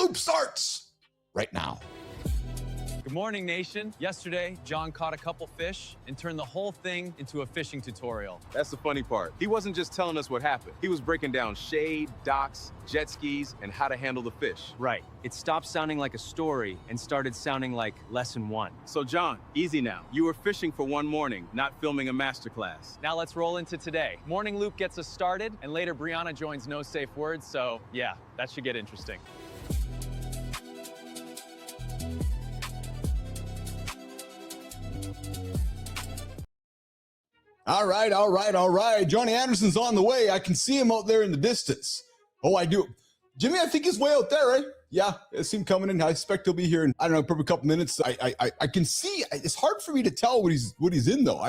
loop starts right now. Good morning, nation. Yesterday, John caught a couple fish and turned the whole thing into a fishing tutorial. That's the funny part. He wasn't just telling us what happened. He was breaking down shade, docks, jet skis, and how to handle the fish. Right. It stopped sounding like a story and started sounding like lesson 1. So John, easy now. You were fishing for one morning, not filming a masterclass. Now let's roll into today. Morning Loop gets us started, and later Brianna joins No Safe Words, so yeah, that should get interesting. All right. Johnny Anderson's on the way. I can see him out there in the distance. Oh, I do. Jimmy, I think he's way out there, right? Yeah, I see him coming in. I expect he'll be here in, I don't know, probably a couple minutes. I can see. It's hard for me to tell what he's in though.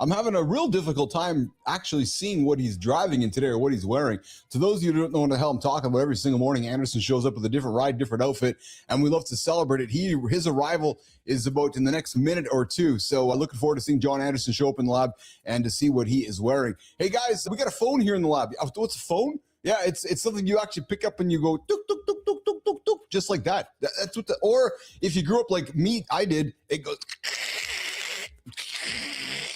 I'm having a real difficult time actually seeing what he's driving in today or what he's wearing. To those of you who don't know what the hell I'm talking about, every single morning Anderson shows up with a different ride, different outfit, and we love to celebrate it. His arrival is about in the next minute or two. So looking forward to seeing John Anderson show up in the lab and to see what he is wearing. Hey guys, we got a phone here in the lab. What's a phone? Yeah, it's something you actually pick up and you go tuk tuk tuk tuk tuk tuk tuk, just like that. That's what or if you grew up like me, I did, it goes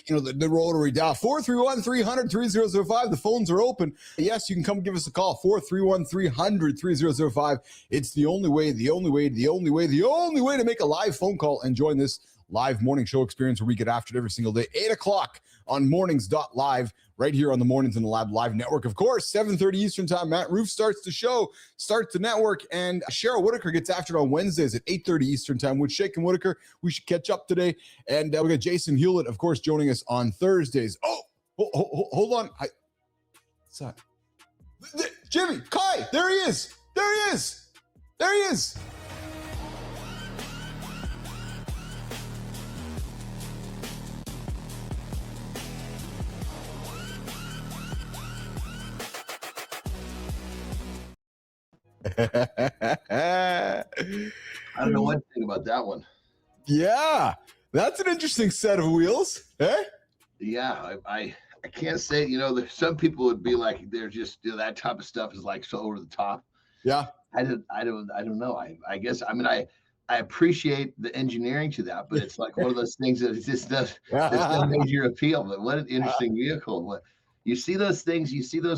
the rotary dial. 431-300-3005. The phones are open. Yes, you can come give us a call. 431-300-3005. It's the only way to make a live phone call and join this live morning show experience where we get after it every single day. 8 o'clock on mornings.live right here on the Mornings in the Lab live network. Of course, 7:30 Eastern time. Matt Roof starts the show, starts the network, and Cheryl Whitaker gets after it on Wednesdays at 8:30 Eastern time with Shake and Whitaker. We should catch up today. And we got Jason Hewlett, of course, joining us on Thursdays. Hold on. What's that? Jimmy, Kai, there he is. I don't know what to think about that one. Yeah, that's an interesting set of wheels, eh? Yeah, I can't say, there's some people would be like, they're just, that type of stuff is like so over the top. Yeah. I don't know. I guess, I appreciate the engineering to that, but it's like one of those things that it just does, it's no major appeal, but what an interesting vehicle. You see those things,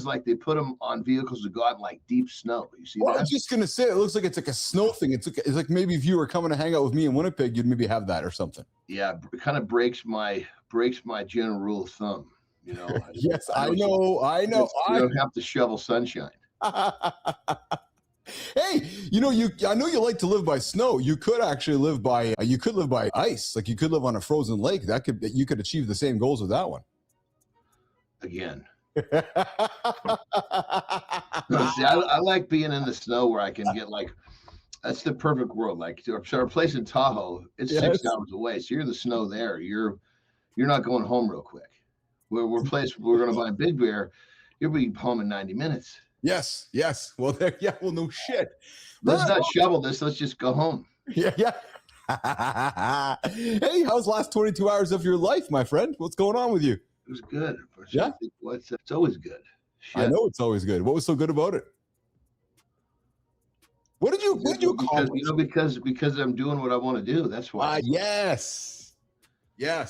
like they put them on vehicles to go out in like deep snow. You see that? I was just going to say, it looks like it's like a snow thing. It's like maybe if you were coming to hang out with me in Winnipeg, you'd maybe have that or something. Yeah, it kind of breaks my general rule of thumb, Yes, I know. You don't have to shovel sunshine. Hey, I know you like to live by snow. You could actually live by ice. Like you could live on a frozen lake. You could achieve the same goals with that one. Again. See, I like being in the snow where I can get that's the perfect world. Like our place in Tahoe, it's 6 hours away. So you're in the snow there. You're not going home real quick. We're going to buy Big Bear. You'll be home in 90 minutes. Yes. Well, no shit. Let's not shovel this. Let's just go home. Yeah. Hey, how's the last 22 hours of your life, my friend? What's going on with you? It was good. Yeah. It's always good. Shit. I know it's always good. What was so good about it? What did you accomplish? Because I'm doing what I want to do. That's why. Yes. Yeah.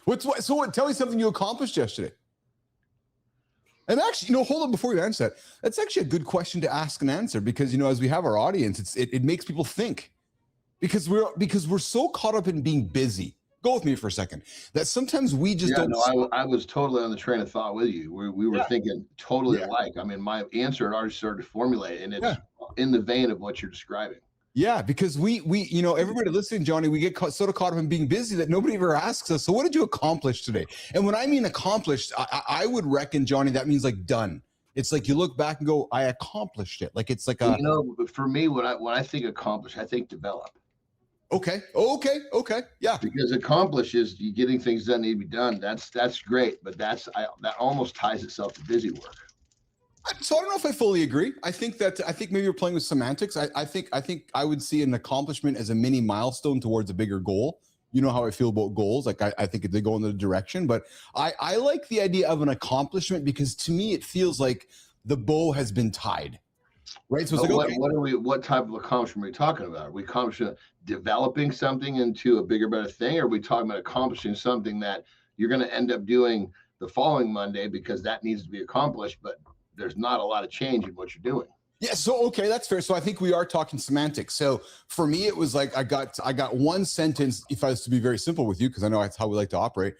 Tell me something you accomplished yesterday. And actually, hold on before you answer that. That's actually a good question to ask and answer because, as we have our audience, it makes people think because we're so caught up in being busy. Go with me for a second. That sometimes we just don't. No, I was totally on the train of thought with you. We were thinking totally alike. I mean, my answer had already started to formulate, and it's in the vein of what you're describing. Yeah, because we everybody listening, Johnny, we get sort of caught up in being busy that nobody ever asks us. So, what did you accomplish today? And when I mean accomplished, I would reckon, Johnny, that means like done. It's like you look back and go, I accomplished it. Like it's like for me, when I think accomplish, I think develop. Okay. Yeah. Because accomplish is you getting things done need to be done. That's great, but that almost ties itself to busy work. So I don't know if I fully agree. I think maybe you're playing with semantics. I think I would see an accomplishment as a mini milestone towards a bigger goal. You know how I feel about goals. Like I think they go in the direction, but I like the idea of an accomplishment because to me it feels like the bow has been tied. Right. So it's like, okay. What type of accomplishment are we talking about? Are we accomplishing developing something into a bigger, better thing? Or are we talking about accomplishing something that you're going to end up doing the following Monday because that needs to be accomplished, but there's not a lot of change in what you're doing? Yeah. So, okay, that's fair. So I think we are talking semantics. So for me, it was like, I got one sentence, if I was to be very simple with you, because I know that's how we like to operate.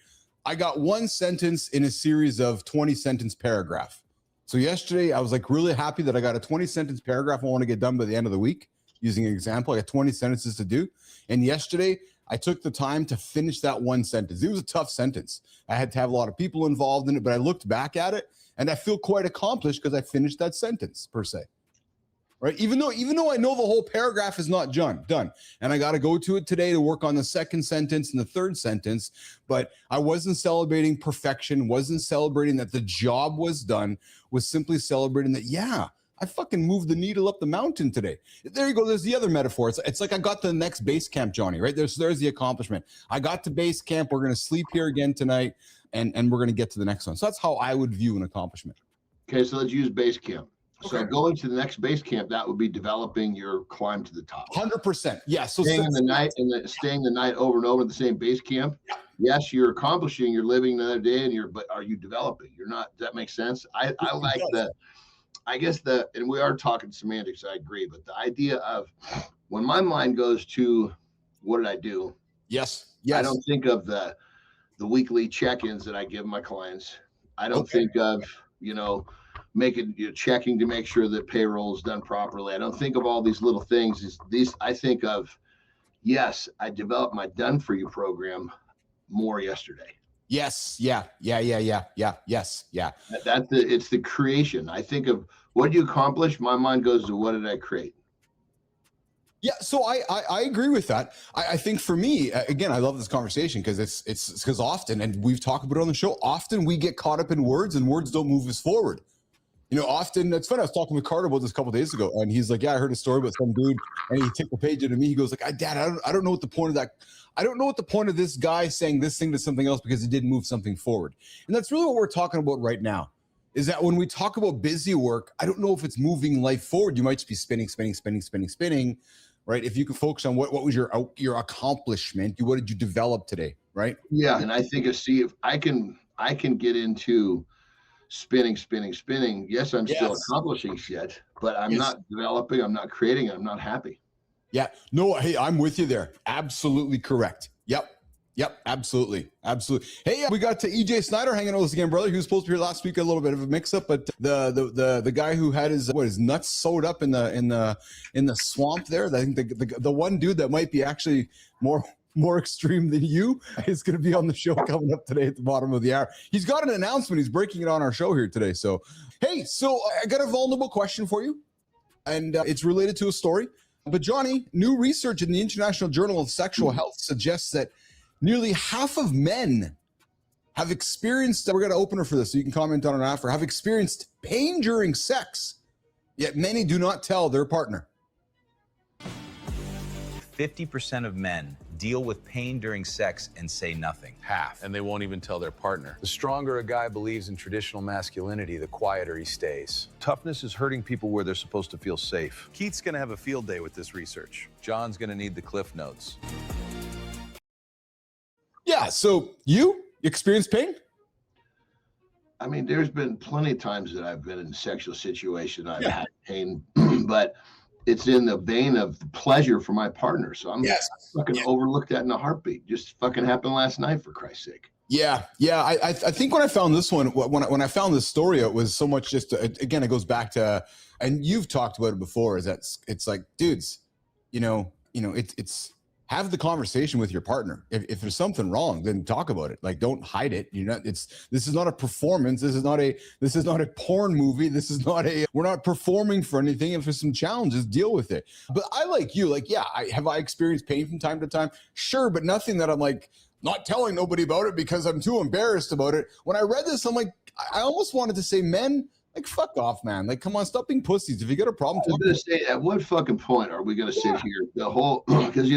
I got one sentence in a series of 20-sentence paragraph. So yesterday I was like really happy that I got a 20-sentence paragraph I want to get done by the end of the week. Using an example, I got 20 sentences to do. And yesterday I took the time to finish that one sentence. It was a tough sentence. I had to have a lot of people involved in it, but I looked back at it and I feel quite accomplished because I finished that sentence per se. Right. Even though I know the whole paragraph is not done, and I got to go to it today to work on the second sentence and the third sentence, but I wasn't celebrating perfection, wasn't celebrating that the job was done, was simply celebrating that, yeah, I fucking moved the needle up the mountain today. There you go. There's the other metaphor. It's like I got to the next base camp, Johnny, right? There's the accomplishment. I got to base camp. We're going to sleep here again tonight, and we're going to get to the next one. So that's how I would view an accomplishment. Okay, so let's use base camp. Okay. So going to the next base camp, that would be developing your climb to the top. 100%. Yeah. So staying the night over and over at the same base camp. Yes, you're accomplishing, you're living another day, but are you developing? You're not. Does that make sense? I like and we are talking semantics, I agree, but the idea of when my mind goes to what did I do? Yes. I don't think of the weekly check-ins that I give my clients. I don't think of, checking to make sure that payroll is done properly. I don't think of all these little things. I think of, yes, I developed my Done For You program more yesterday. Yes. Yeah. Yes. Yeah. It's the creation. I think of what do you accomplish? My mind goes to what did I create? Yeah, so I agree with that. I think for me, again, I love this conversation because it's because often, and we've talked about it on the show, often we get caught up in words and words don't move us forward. Often it's funny. I was talking with Carter about this a couple of days ago, and he's like, "Yeah, I heard a story about some dude," and he took the page into me. He goes, "Like, Dad, I don't know what the point of that. I don't know what the point of this guy saying this thing to something else because it didn't move something forward." And that's really what we're talking about right now. Is that when we talk about busy work, I don't know if it's moving life forward. You might just be spinning. Right? If you can focus on what was your accomplishment, what did you develop today? Right? Yeah, and I think if I can get into spinning. Yes, I'm still accomplishing shit, but I'm not developing, I'm not creating, I'm not happy. Yeah. No, hey, I'm with you there. Absolutely correct. Yep. Absolutely. Hey, we got to EJ Snyder hanging out with us again, brother. He was supposed to be here last week, a little bit of a mix up, but the guy who had his nuts sewed up in the swamp there. I think the one dude that might be actually more extreme than you is going to be on the show coming up today at the bottom of the hour. He's got an announcement. He's breaking it on our show here today. So, hey, I got a vulnerable question for you, and it's related to a story. But Johnny, new research in the International Journal of Sexual Health suggests that nearly half of men have experienced, we're going to open her for this so you can comment on it after, have experienced pain during sex, yet many do not tell their partner. 50% of men deal with pain during sex and say nothing. Half, and they won't even tell their partner. The stronger a guy believes in traditional masculinity, the quieter he stays. Toughness is hurting people where they're supposed to feel safe. Keith's gonna have a field day with this research. John's gonna need the cliff notes. Yeah, so you experience pain? I mean, there's been plenty of times that I've been in a sexual situation. I've had pain, but it's in the vein of the pleasure for my partner. So I'm fucking overlooked that in a heartbeat. Just fucking happened last night, for Christ's sake. Yeah. I think when I found this one, when I found this story, it was so much just, again, it goes back to, and you've talked about it before, is that it's like, dudes, it's have the conversation with your partner. If there's something wrong, then talk about it. Like, don't hide it. This is not a performance. This is not a porn movie. We're not performing for anything. If there's some challenges, deal with it. But I like you, have I experienced pain from time to time? Sure, but nothing that I'm like not telling nobody about it because I'm too embarrassed about it. When I read this, I'm like, I almost wanted to say, men, like, fuck off, man. Like, come on, stop being pussies. If you got a problem, I was going to say, at what fucking point are we going to sit here? The whole, because,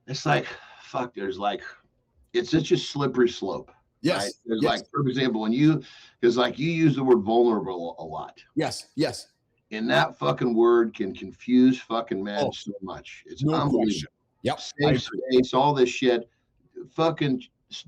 it's like, fuck, it's such a slippery slope. Yes. Right? There's yes. like, for example, when you, because like you use the word vulnerable a lot. Yes. Yes. And that fucking word can confuse fucking men Oh, so much. It's no unbelievable. question. Yep. Safe space, all this shit. Fucking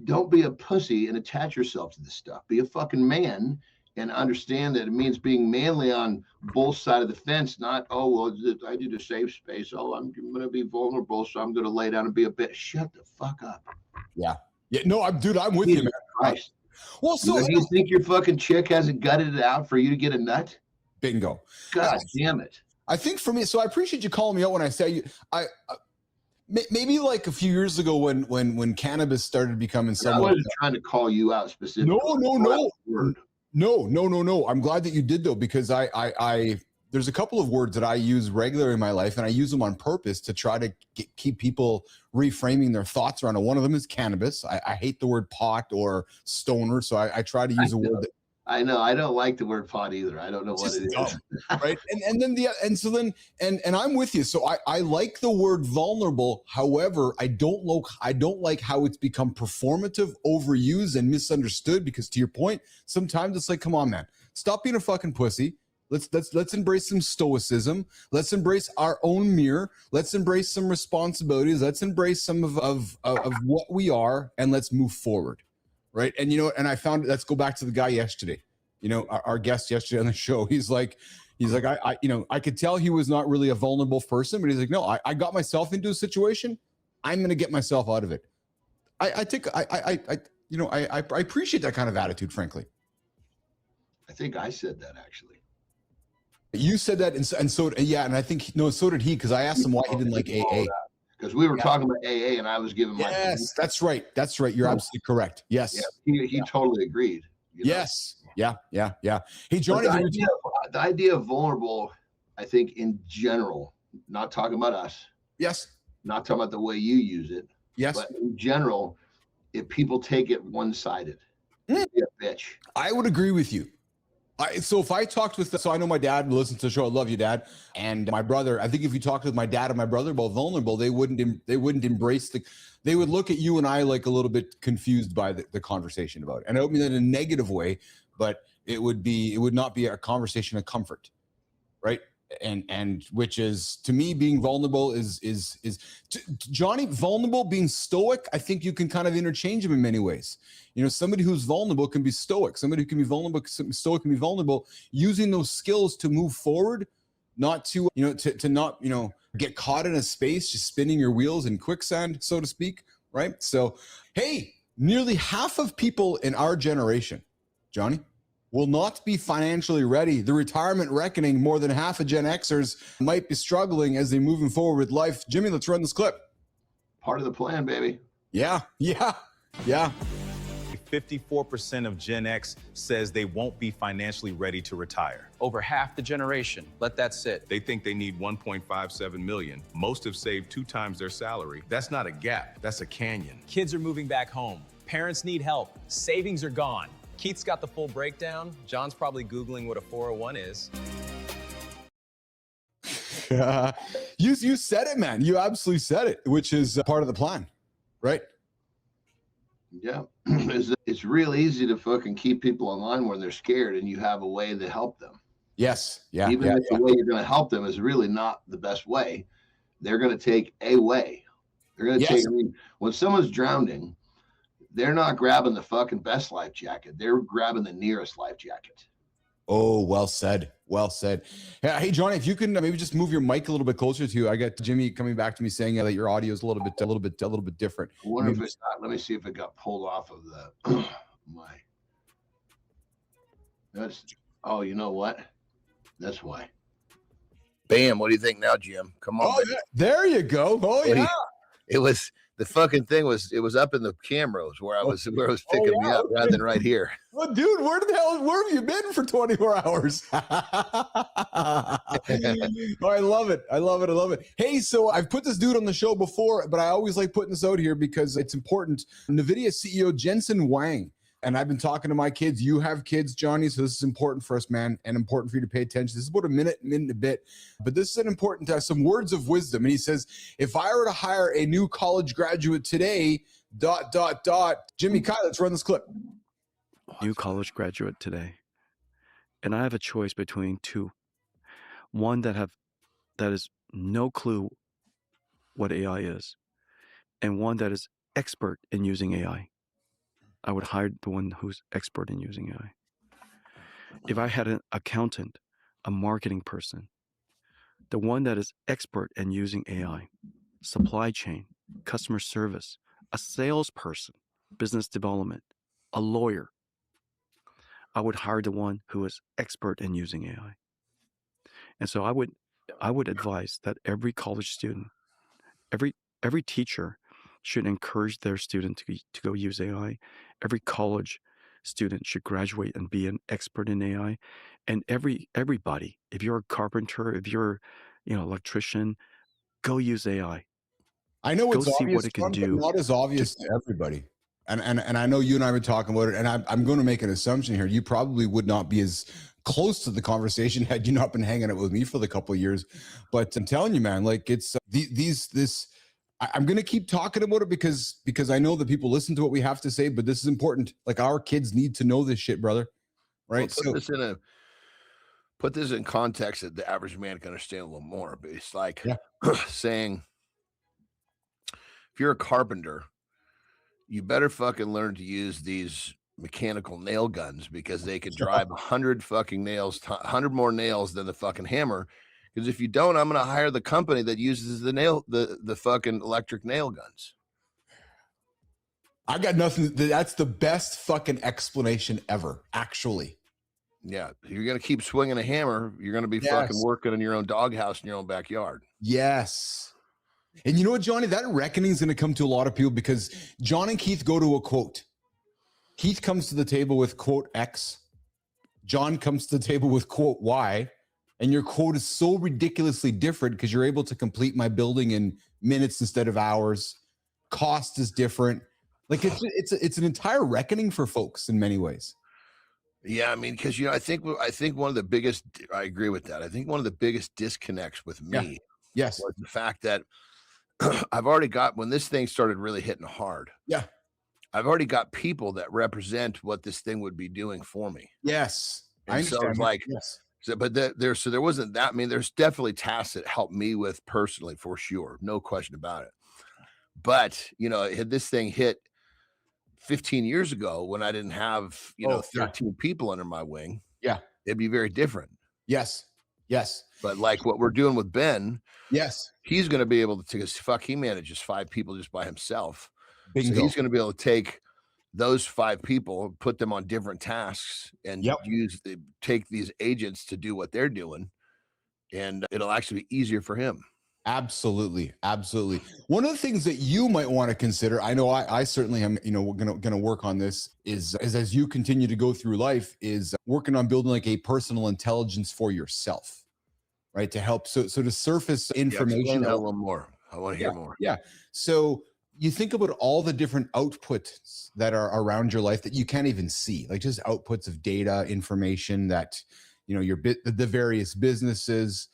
don't be a pussy and attach yourself to this stuff. Be a fucking man and understand that it means being manly on both sides of the fence, not, oh, well, I need a safe space. Oh, I'm going to be vulnerable, so I'm going to lay down and be a bitch. Shut the fuck up. Yeah. Yeah. No, I'm with you, man. Christ. Well, so do you think your fucking chick hasn't gutted it out for you to get a nut? Bingo. God damn it. I think for me, so I appreciate you calling me out when I say maybe like a few years ago when cannabis started becoming somewhat. I wasn't trying to call you out specifically. No. I'm glad that you did though, because I there's a couple of words that I use regularly in my life, and I use them on purpose to try to keep people reframing their thoughts around it. One of them is cannabis. I hate the word pot or stoner, so I try to use a word that. I know. I don't like the word pot either. I don't know what it is. Dumb, right? And I'm with you. So I like the word vulnerable. However, I don't like how it's become performative, overused, and misunderstood. Because to your point, sometimes it's like, come on, man, stop being a fucking pussy. Let's embrace some stoicism. Let's embrace our own mirror. Let's embrace some responsibilities. Let's embrace some of what we are, and let's move forward. Right. And, and I found, let's go back to the guy yesterday, our guest yesterday on the show. He's like, I could tell he was not really a vulnerable person, but he's like, no, I got myself into a situation. I'm going to get myself out of it. I appreciate that kind of attitude, frankly. I think I said that actually. You said that. And so, yeah. And I think, so did he, because I asked him why he didn't like AA. Because we were talking about AA and I was giving my opinion. That's right. You're absolutely correct. Yes. Yeah, he totally agreed. Yes. Yeah. Hey, Johnny. The idea of vulnerable, I think in general, not talking about us. Yes. Not talking about the way you use it. Yes. But in general, if people take it one-sided, be a bitch. I would agree with you. So if I talked with, so I know my dad listens to the show. I love you, Dad, and my brother. I think if you talked with my dad and my brother about vulnerable, they wouldn't embrace they would look at you and I like a little bit confused by the conversation about it. And I don't mean that in a negative way, but it would not be a conversation of comfort, right? And which is, to me, being vulnerable is Johnny, vulnerable, being stoic. I think you can kind of interchange them in many ways. Somebody who's vulnerable can be stoic. Somebody who can be vulnerable, stoic can be vulnerable, using those skills to move forward, not to, to not, get caught in a space, just spinning your wheels in quicksand, so to speak. Right. So, hey, nearly half of people in our generation, Johnny, will not be financially ready. The retirement reckoning, more than half of Gen Xers might be struggling as they're moving forward with life. Jimmy, let's run this clip. Part of the plan, baby. Yeah. 54% of Gen X says they won't be financially ready to retire. Over half the generation. Let that sit. They think they need 1.57 million. Most have saved 2 times their salary. That's not a gap, that's a canyon. Kids are moving back home. Parents need help. Savings are gone. Keith's got the full breakdown. John's probably Googling what a 401 is. You said it, man. You absolutely said it, which is part of the plan, right? Yeah. It's real easy to fucking keep people online when they're scared and you have a way to help them. Yes. Yeah. Even if the way you're going to help them is really not the best way, they're going to take a way. They're going to take, when someone's drowning, they're not grabbing the fucking best life jacket. They're grabbing the nearest life jacket. Oh, well said. Well said. Hey, Johnny, if you can maybe just move your mic a little bit closer to you. I got Jimmy coming back to me saying that your audio is a little bit different. I wonder if it's not, let me see if it got pulled off of the oh, you know what? That's why. Bam. What do you think now, Jim? Come on. Oh, yeah. There you go. Oh, yeah. It was the fucking thing was up in the cameras where it was picking me up rather than right here. Well, dude, where have you been for 24 hours? Oh, I love it. Hey, so I've put this dude on the show before, but I always like putting this out here because it's important. NVIDIA CEO Jensen Huang. And I've been talking to my kids. You have kids, Johnny, so this is important for us, man, and important for you to pay attention. This is about a minute and a bit, but this is an important some words of wisdom. And he says, if I were to hire a new college graduate today, Jimmy Kai, let's run this clip. New college graduate today, and I have a choice between two. One that is no clue what AI is, and one that is expert in using AI. I would hire the one who's expert in using AI. If I had an accountant, a marketing person, the one that is expert in using AI, supply chain, customer service, a salesperson, business development, a lawyer, I would hire the one who is expert in using AI. And so I would advise that every college student, every teacher should encourage their student to go use AI. Every college student should graduate and be an expert in AI. And everybody, if you're a carpenter, if you're, electrician, go use AI. I know Go it's see obvious, what it can John, but do. not as obvious to everybody. And I know you and I were talking about it, and I'm going to make an assumption here. You probably would not be as close to the conversation had you not been hanging out with me for the couple of years. But I'm telling you, man, like it's I'm going to keep talking about it because I know that people listen to what we have to say, but this is important. Like our kids need to know this shit, brother. Right? Well, put this in context that the average man can understand a little more. But it's like saying, if you're a carpenter, you better fucking learn to use these mechanical nail guns because they can drive 100 fucking nails, 100 more nails than the fucking hammer. Because if you don't, I'm going to hire the company that uses the fucking electric nail guns. I got nothing. That's the best fucking explanation ever, actually. Yeah. You're going to keep swinging a hammer. You're going to be fucking working in your own doghouse in your own backyard. Yes. And you know what, Johnny? That reckoning is going to come to a lot of people because John and Keith go to a quote. Keith comes to the table with quote X. John comes to the table with quote Y. And your quote is so ridiculously different because you're able to complete my building in minutes instead of hours. Cost is different. Like it's an entire reckoning for folks in many ways. Yeah, I mean, because I think one of the biggest, I agree with that. I think one of the biggest disconnects with me was the fact that I've already got, when this thing started really hitting hard. Yeah. I've already got people that represent what this thing would be doing for me. Yes. And so it's like, but there wasn't that. I mean, there's definitely tasks that helped me with personally for sure. No question about it. But, had this thing hit 15 years ago when I didn't have, 13 people under my wing. Yeah. It'd be very different. Yes. Yes. But like what we're doing with Ben. Yes. He's going to be able to he manages 5 people just by himself. Bingo. So he's going to be able to take those 5 people, put them on different tasks and take these agents to do what they're doing. And it'll actually be easier for him. Absolutely. Absolutely. One of the things that you might want to consider, I know I certainly am, going to work on this is as you continue to go through life is working on building like a personal intelligence for yourself, right? To help. So to surface information. A little more. I want to hear more. Yeah. So you think about all the different outputs that are around your life that you can't even see, like just outputs of data, information that, the various businesses,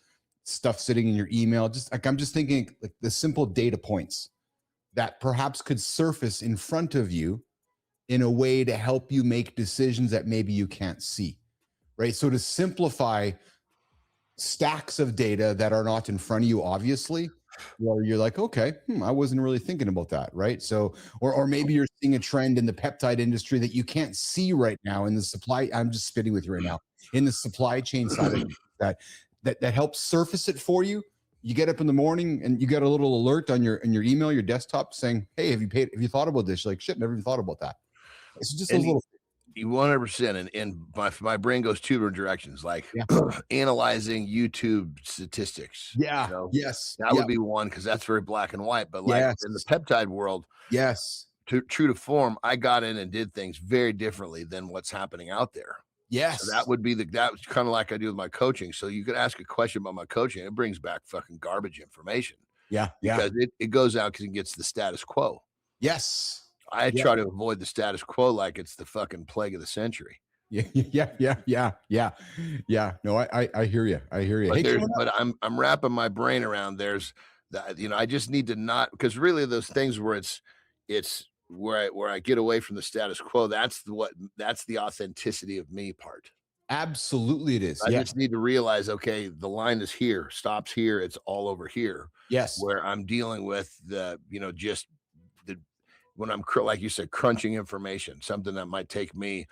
stuff sitting in your email. Just like, I'm just thinking like the simple data points that perhaps could surface in front of you in a way to help you make decisions that maybe you can't see, right? So to simplify stacks of data that are not in front of you, obviously, where you're like, okay, I wasn't really thinking about that, right? So, or maybe you're seeing a trend in the peptide industry that you can't see right now in the supply. I'm just spitting with you right now in the supply chain side of that helps surface it for you. You get up in the morning and you get a little alert on your email, your desktop saying, hey, have you thought about this? You're like, shit, never even thought about that. It's just those little. 100%. And my brain goes 2 different directions, like analyzing YouTube statistics. Yeah. Yes. That would be one, because that's very black and white. But like in the peptide world, true to form, I got in and did things very differently than what's happening out there. Yes. So that would be that's kind of like I do with my coaching. So you could ask a question about my coaching. It brings back fucking garbage information. Yeah. Because it goes out because it gets the status quo. Yes. I try to avoid the status quo like it's the fucking plague of the century. Yeah. No, I hear you. But I'm wrapping my brain around there's that, I just need to not, because really those things where it's where I get away from the status quo. That's the authenticity of me part. Absolutely, it is. I just need to realize, okay, the line is here, stops here, it's all over here. Yes. Where I'm dealing with the, just the, when I'm, like you said, crunching information, something that might take me,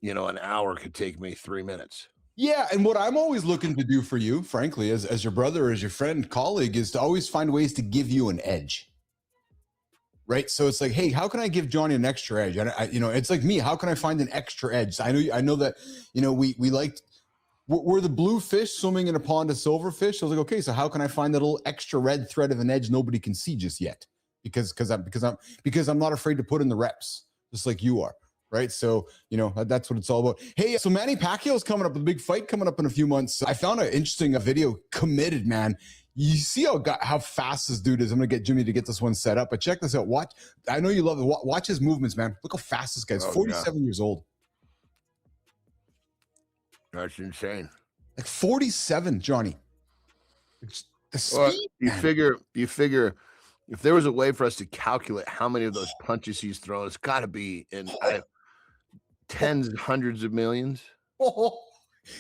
an hour could take me 3 minutes. Yeah, and what I'm always looking to do for you, frankly, as your brother, as your friend, colleague, is to always find ways to give you an edge. Right. So it's like, hey, how can I give Johnny an extra edge? It's like me. How can I find an extra edge? I know that, we're the blue fish swimming in a pond of silverfish. So I was like, okay, so how can I find that little extra red thread of an edge nobody can see just yet? Because I'm not afraid to put in the reps, just like you are. Right. So, that's what it's all about. Hey, so Manny Pacquiao is coming up with a big fight coming up in a few months. I found an interesting video. Committed, man. You see how fast this dude is. I'm going to get Jimmy to get this one set up. But check this out. Watch. I know you love it. Watch his movements, man. Look how fast this guy's. 47 years old. That's insane. Like 47, Johnny. The speed, you figure if there was a way for us to calculate how many of those punches he's thrown, it's got to be in tens and hundreds of millions. Oh,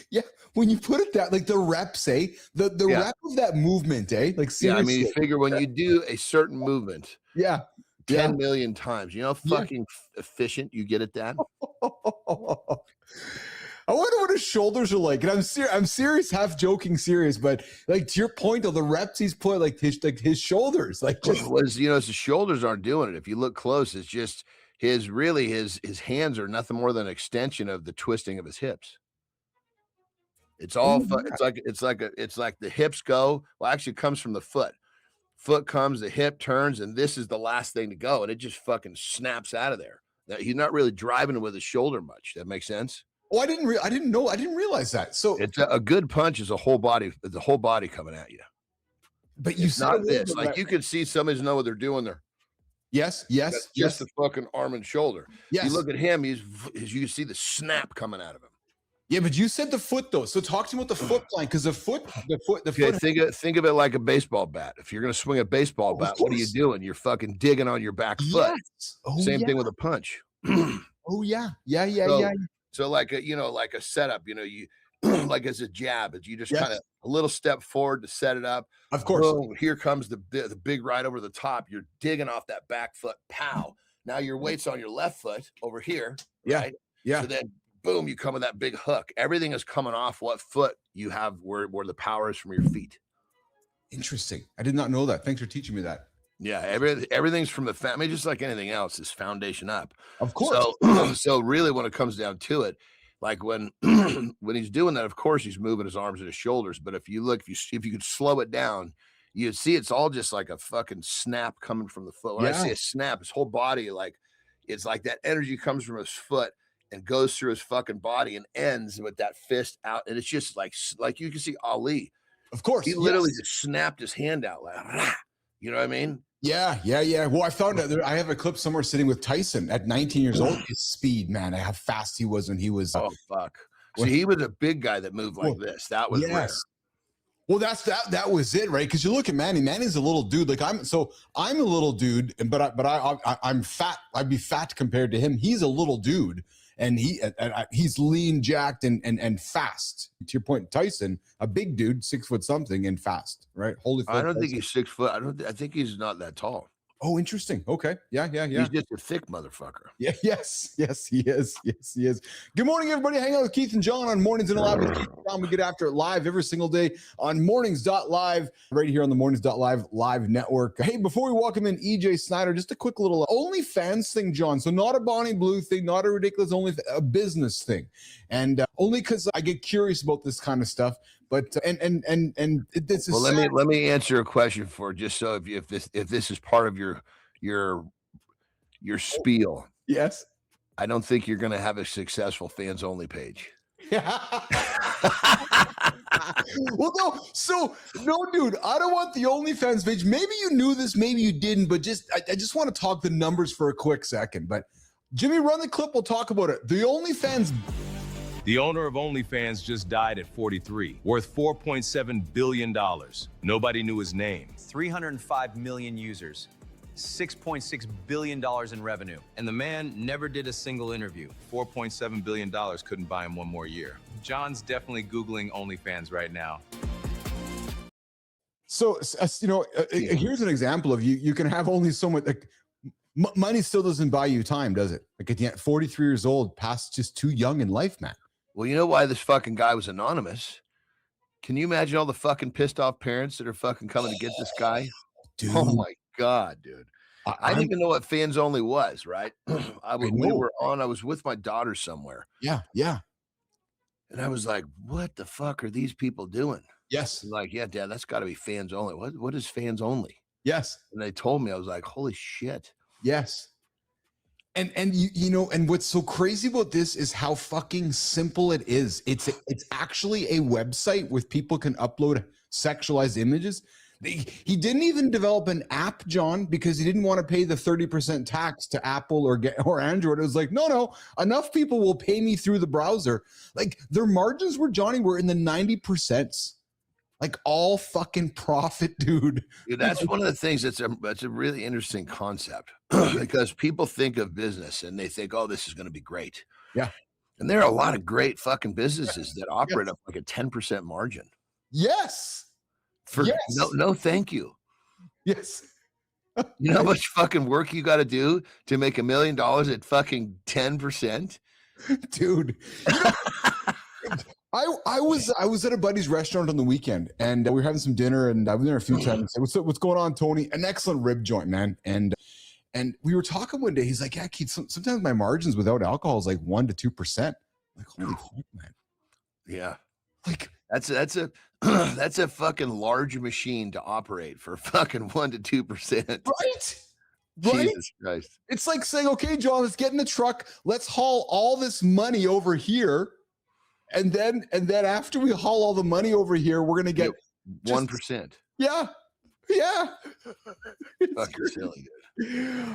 yeah. When you put it that, like the reps, the rep of that movement, like seriously. Yeah, I mean, you figure when you do a certain movement, 10 million times, fucking efficient you get at that. I wonder what his shoulders are like. And I'm serious, half joking, serious, but like to your point, though, the reps he's put, like his shoulders, like just his shoulders aren't doing it. If you look close, it's just his hands are nothing more than an extension of the twisting of his hips. It's all it's like the hips go. Well, actually, it comes from the foot. Foot comes, the hip turns, and this is the last thing to go, and it just fucking snaps out of there. Now, he's not really driving with his shoulder much. That makes sense. Oh, I didn't realize that. So it's a good punch is the whole body coming at you. But you said not this. Like you can see somebody's know what they're doing there. Yes. Just the fucking arm and shoulder. Yes. You look at him, you see the snap coming out of him. Yeah, but you said the foot though. So talk to me about the foot line, because the foot. Okay, think of it like a baseball bat. If you're gonna swing a baseball bat, what are you doing? You're fucking digging on your back foot. Same thing with a punch. Oh yeah. So like a setup, you like as a jab, you just kind of a little step forward to set it up. Of course. Boom, here comes the big right over the top. You're digging off that back foot. Pow. Now your weight's on your left foot over here. Right? Yeah. So then boom, you come with that big hook. Everything is coming off what foot you have where the power is from your feet. Interesting. I did not know that. Thanks for teaching me that. Yeah, everything's from the family, just like anything else, is foundation up. Of course. So really, when it comes down to it, like when he's doing that, of course he's moving his arms and his shoulders. But if you could slow it down, you'd see it's all just like a fucking snap coming from the foot. When I say a snap, his whole body, like it's like that energy comes from his foot and goes through his fucking body and ends with that fist out, and it's just like you can see Ali. Of course, he literally just snapped his hand out like, rah, you know what I mean? Yeah. Well, I found out I have a clip somewhere sitting with Tyson at 19 years old. His speed, man, how fast he was when he was. Oh fuck! See, he was a big guy that moved like this. That was rare. Well, that was it, right? Because you look at Manny. Manny's a little dude. Like I'm a little dude, but I'm fat. I'd be fat compared to him. He's a little dude, and he's lean, jacked, and fast. To your point, Tyson, a big dude, 6 foot something, and fast, right? Holy! I don't think he's 6 foot. I think he's not that tall. Oh, interesting. Okay. Yeah. He's just a thick motherfucker. Yeah. Yes, he is. Yes, he is. Good morning, everybody. Hang out with Keith and John on Mornings and Live with Keith and John. We get after it live every single day on mornings.live, right here on the mornings.live live network. Hey, before we welcome in EJ Snyder, just a quick little OnlyFans thing, John. So not a Bonnie Blue thing, not a ridiculous a business thing. And only because I get curious about this kind of stuff. But and this is let me answer a question for just so if this is part of your spiel. Yes. I don't think you're going to have a successful fans only page. Well, no, dude, I don't want the OnlyFans page. Maybe you knew this, maybe you didn't, but I just want to talk the numbers for a quick second. But Jimmy, run the clip. We'll talk about it. The OnlyFans. The owner of OnlyFans just died at 43, worth $4.7 billion. Nobody knew his name. 305 million users. $6.6 billion in revenue. And the man never did a single interview. $4.7 billion couldn't buy him one more year. John's definitely Googling OnlyFans right now. So, here's an example of you can have only so much, like, money still doesn't buy you time, does it? Like, at the end, 43 years old, past just too young in life, man. Well, you know why this fucking guy was anonymous? Can you imagine all the fucking pissed off parents that are fucking coming to get this guy? Dude. Oh my God, dude. I didn't even know what fans only was, right? I was with my daughter somewhere. Yeah, yeah. And I was like, what the fuck are these people doing? Yes. I'm like, yeah, Dad, that's got to be fans only. What is fans only? Yes. And they told me, I was like, holy shit. Yes. And and what's so crazy about this is how fucking simple it is. It's actually a website where people can upload sexualized images. He didn't even develop an app, John, because he didn't want to pay the 30% tax to Apple or Android. It was like, no, enough people will pay me through the browser. Like, their margins were in the 90%. Like, all fucking profit, dude. That's one of the things that's a really interesting concept because people think of business and they think, oh, this is going to be great. Yeah. And there are a lot of great fucking businesses that operate at like a 10% margin. Yes. No, thank you. Yes. You know how much fucking work you got to do to make $1 million at fucking 10%? Dude. I was at a buddy's restaurant on the weekend and we were having some dinner and I've been there a few times. What's going on, Tony? An excellent rib joint, man. And we were talking one day. He's like, yeah, Keith, sometimes my margins without alcohol is like 1% to 2%. I'm like, holy fuck, man. Yeah. Like, that's a fucking large machine to operate for fucking 1% to 2%. Right? Jesus Christ. It's like saying, okay, John, let's get in the truck. Let's haul all this money over here. And then after we haul all the money over here, we're gonna get 1%. Yeah. Fucking silly, dude.